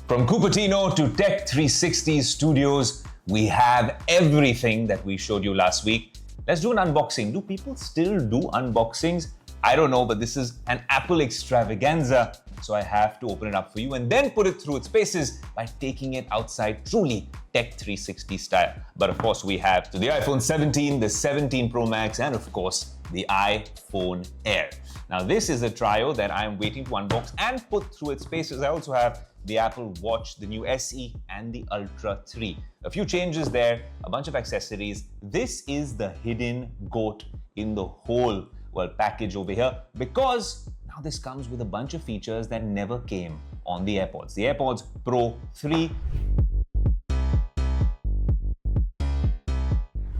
From Cupertino to Tech 360 Studios, we have everything that we showed you last week. Let's do an unboxing. Do people still do unboxings? I don't know, but this is an Apple extravaganza, so I have to open it up for you and then put it through its paces by taking it outside, truly Tech 360 style. But of course, we have the iPhone 17, the 17 Pro Max, and of course, the iPhone Air. Now, this is a trio that I'm waiting to unbox and put through its paces. I also have the Apple Watch, the new SE, and the Ultra 3. A few changes there, a bunch of accessories. This is the hidden goat in the whole package over here, because now this comes with a bunch of features that never came on the AirPods. The AirPods Pro 3.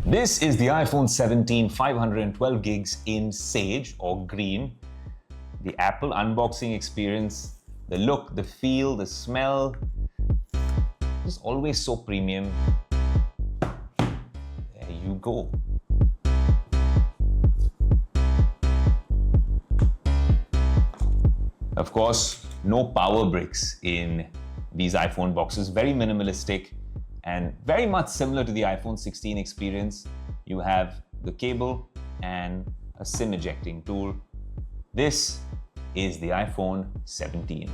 This is the iPhone 17 512 gigs in sage or green. The Apple unboxing experience, the look, the feel, the smell, is always so premium. There you go. Of course, no power bricks in these iPhone boxes, very minimalistic and very much similar to the iPhone 16 experience. You have the cable and a SIM ejecting tool. This is the iPhone 17.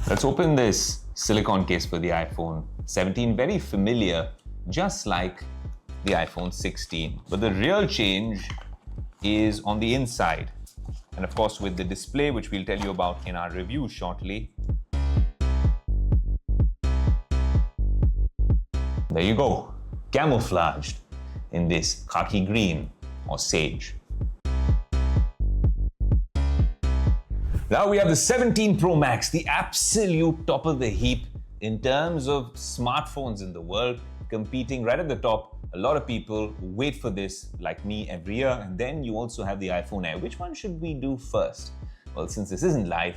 Let's open this silicone case for the iPhone 17. Very familiar, just like the iPhone 16. But the real change is on the inside. And of course, with the display, which we'll tell you about in our review shortly. There you go, camouflaged in this khaki green or sage. Now we have the 17 Pro Max, the absolute top of the heap in terms of smartphones in the world, competing right at the top. A lot of people wait for this, like me, every year. And then you also have the iPhone Air. Which one should we do first? Well, since this isn't live,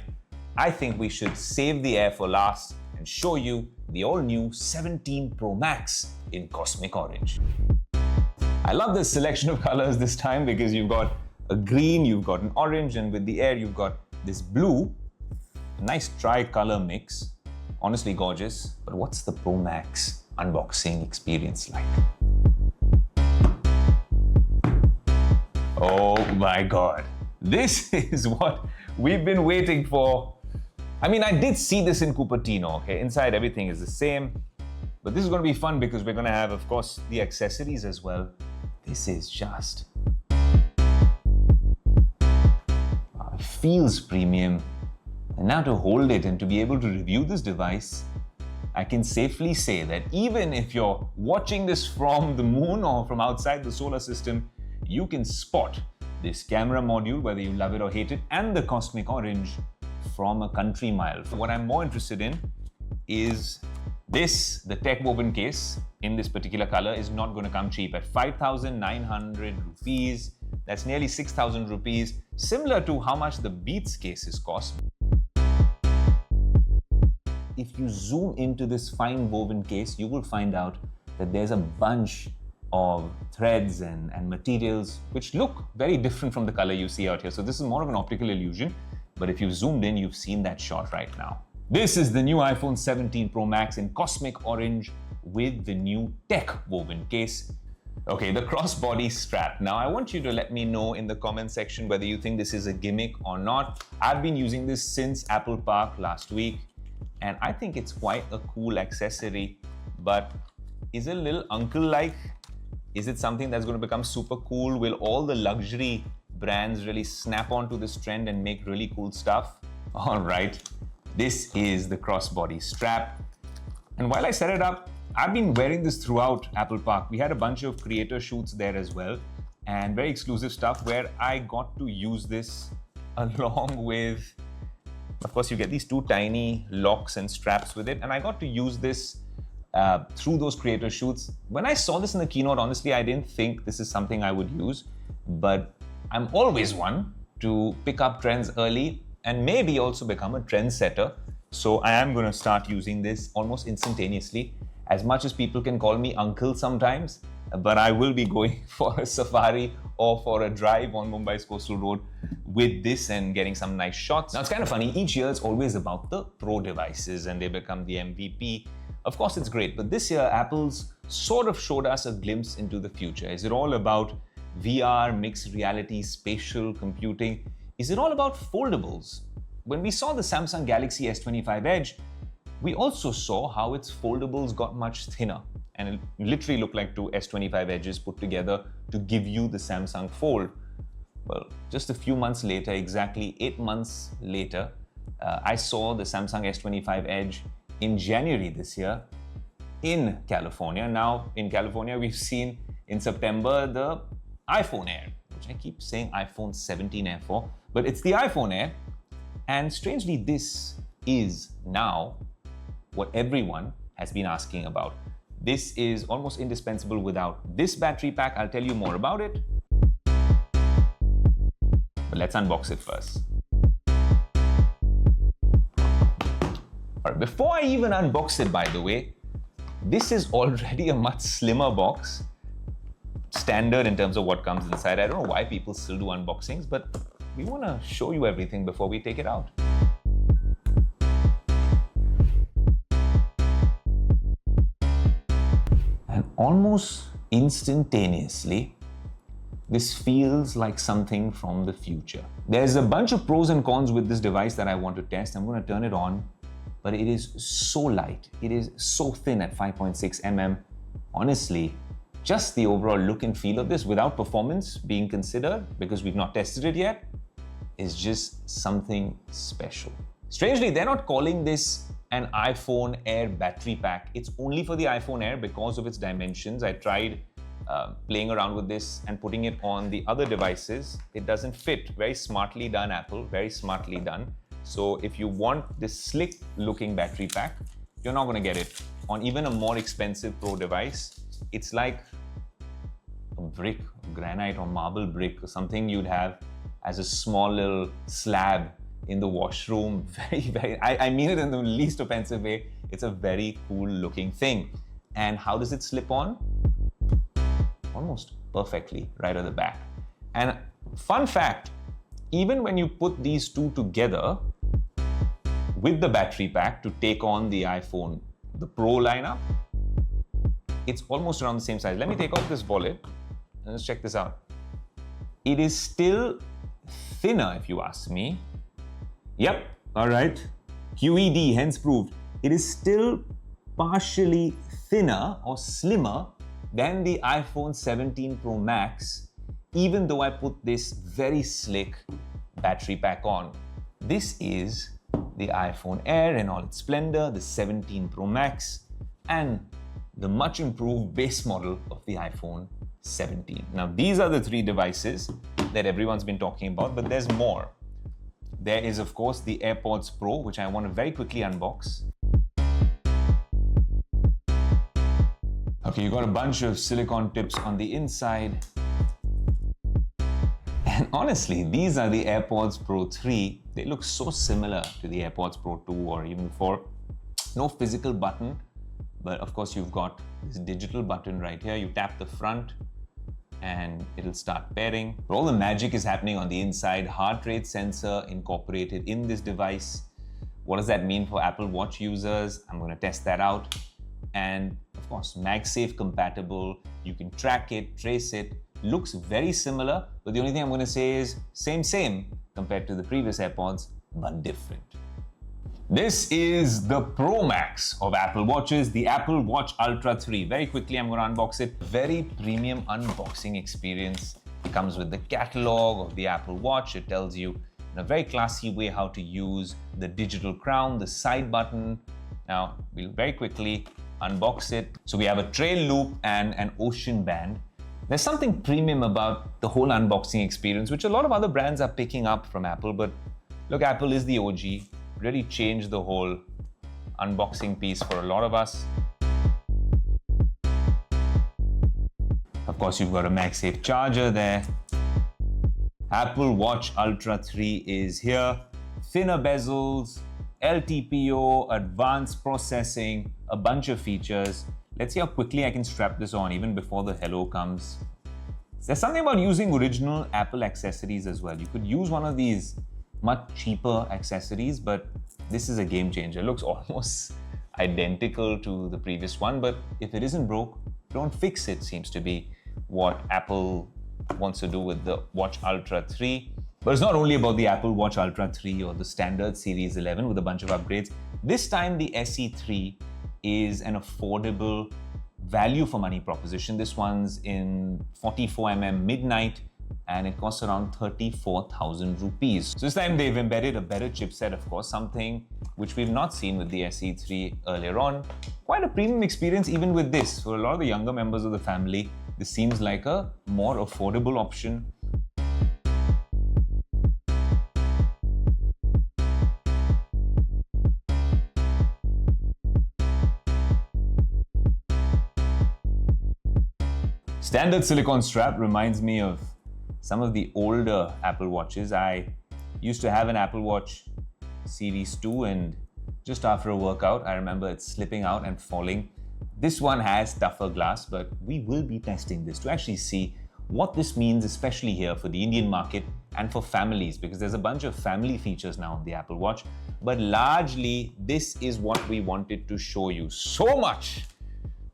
I think we should save the Air for last and show you the all-new 17 Pro Max in cosmic orange. I love the selection of colors this time because you've got a green, you've got an orange, and with the Air, you've got this blue. A nice tri-color mix. Honestly gorgeous. But what's the Pro Max unboxing experience like? Oh my God. This is what we've been waiting for. I mean, I did see this in Cupertino, okay? Inside everything is the same. But this is going to be fun because we're going to have, of course, the accessories as well. This is just... it feels premium. And now to hold it and to be able to review this device, I can safely say that even if you're watching this from the moon or from outside the solar system, you can spot this camera module, whether you love it or hate it, and the cosmic orange from a country mile. What I'm more interested in is this, the tech woven case in this particular color is not going to come cheap at 5,900 rupees. That's nearly 6,000 rupees, similar to how much the Beats cases cost. If you zoom into this fine woven case, you will find out that there's a bunch of threads and materials which look very different from the color you see out here. So this is more of an optical illusion, but if you've zoomed in, you've seen that shot right now. This is the new iPhone 17 Pro Max in cosmic orange with the new tech woven case. Okay, the crossbody strap. Now I want you to let me know in the comment section whether you think this is a gimmick or not. I've been using this since Apple Park last week, and I think it's quite a cool accessory, but is it a little uncle-like? Is it something that's going to become super cool? Will all the luxury brands really snap onto this trend and make really cool stuff? All right, this is the crossbody strap. And while I set it up, I've been wearing this throughout Apple Park. We had a bunch of creator shoots there as well, and very exclusive stuff where I got to use this along with, of course, you get these two tiny locks and straps with it. And I got to use this through those creator shoots. When I saw this in the keynote, honestly, I didn't think this is something I would use, but I'm always one to pick up trends early and maybe also become a trendsetter. So I am going to start using this almost instantaneously. As much as people can call me uncle sometimes, but I will be going for a safari or for a drive on Mumbai's coastal road with this and getting some nice shots. Now, it's kind of funny. Each year, it's always about the Pro devices and they become the MVP. Of course, it's great, but this year, Apple's sort of showed us a glimpse into the future. Is it all about VR, mixed reality, spatial computing? Is it all about foldables? When we saw the Samsung Galaxy S25 Edge, we also saw how its foldables got much thinner, and it literally looked like two S25 Edges put together to give you the Samsung Fold. Well, just a few months later, exactly 8 months later, I saw the Samsung S25 Edge in January this year in California. Now, in California, we've seen in September the iPhone Air, which I keep saying iPhone 17 Air for, but it's the iPhone Air. And strangely, this is now what everyone has been asking about. This is almost indispensable without this battery pack. I'll tell you more about it. But let's unbox it first. All right, before I even unbox it, by the way, this is already a much slimmer box. Standard in terms of what comes inside. I don't know why people still do unboxings, but we want to show you everything before we take it out. And almost instantaneously, this feels like something from the future. There's a bunch of pros and cons with this device that I want to test. I'm going to turn it on, but it is so light. It is so thin at 5.6 mm. Honestly, just the overall look and feel of this without performance being considered, because we've not tested it yet, is just something special. Strangely, they're not calling this an iPhone Air battery pack. It's only for the iPhone Air because of its dimensions. I tried playing around with this and putting it on the other devices. It doesn't fit. Very smartly done, Apple. Very smartly done. So if you want this slick looking battery pack, you're not going to get it on even a more expensive Pro device. It's like a brick, granite or marble brick, or something you'd have as a small little slab in the washroom. I mean it in the least offensive way. It's a very cool looking thing. And how does it slip on? Almost perfectly right at the back. And fun fact, even when you put these two together with the battery pack to take on the iPhone, the Pro lineup, it's almost around the same size. Let me take off this wallet and let's check this out. It is still thinner, if you ask me. Yep, all right. QED, hence proved. It is still partially thinner or slimmer than the iPhone 17 Pro Max, even though I put this very slick battery pack on. This is the iPhone Air in all its splendor, the 17 Pro Max, and the much improved base model of the iPhone 17. Now, these are the three devices that everyone's been talking about, but there's more. There is, of course, the AirPods Pro, which I want to very quickly unbox. Okay, you got a bunch of silicone tips on the inside. And honestly, these are the AirPods Pro 3. They look so similar to the AirPods Pro 2 or even 4. No physical button, but of course you've got this digital button right here. You tap the front and it'll start pairing. But all the magic is happening on the inside. Heart rate sensor incorporated in this device. What does that mean for Apple Watch users? I'm going to test that out. And of course, MagSafe compatible. You can track it, trace it. Looks very similar, but the only thing I'm going to say is same compared to the previous AirPods, but different. This is the Pro Max of Apple Watches, the Apple Watch Ultra 3. Very quickly, I'm going to unbox it. Very premium unboxing experience. It comes with the catalog of the Apple Watch. It tells you in a very classy way how to use the digital crown, the side button. Now, we'll very quickly unbox it. So we have a trail loop and an ocean band. There's something premium about the whole unboxing experience, which a lot of other brands are picking up from Apple. But look, Apple is the OG. Really changed the whole unboxing piece for a lot of us. Of course, you've got a MagSafe charger there. Apple Watch Ultra 3 is here. Thinner bezels, LTPO, advanced processing, a bunch of features. Let's see how quickly I can strap this on even before the hello comes. There's something about using original Apple accessories as well. You could use one of these much cheaper accessories, but this is a game changer. It looks almost identical to the previous one, but if it isn't broke, don't fix it, seems to be what Apple wants to do with the Watch Ultra 3. But it's not only about the Apple Watch Ultra 3 or the standard Series 11 with a bunch of upgrades. This time the SE3 is an affordable value for money proposition. This one's in 44mm midnight and it costs around 34,000 rupees. So this time they've embedded a better chipset, of course, something which we've not seen with the SE3 earlier on. Quite a premium experience even with this. For a lot of the younger members of the family, this seems like a more affordable option. Standard silicone strap reminds me of some of the older Apple Watches. I used to have an Apple Watch Series 2 and just after a workout, I remember it slipping out and falling. This one has tougher glass, but we will be testing this to actually see what this means, especially here for the Indian market and for families, because there's a bunch of family features now on the Apple Watch. But largely, this is what we wanted to show you. So much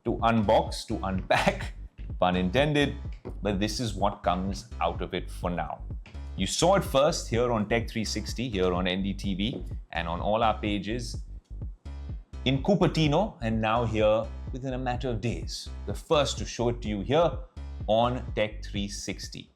to unbox, to unpack, pun intended, but this is what comes out of it for now. You saw it first here on Tech 360, here on NDTV, and on all our pages in Cupertino, and now here within a matter of days. The first to show it to you here on Tech 360.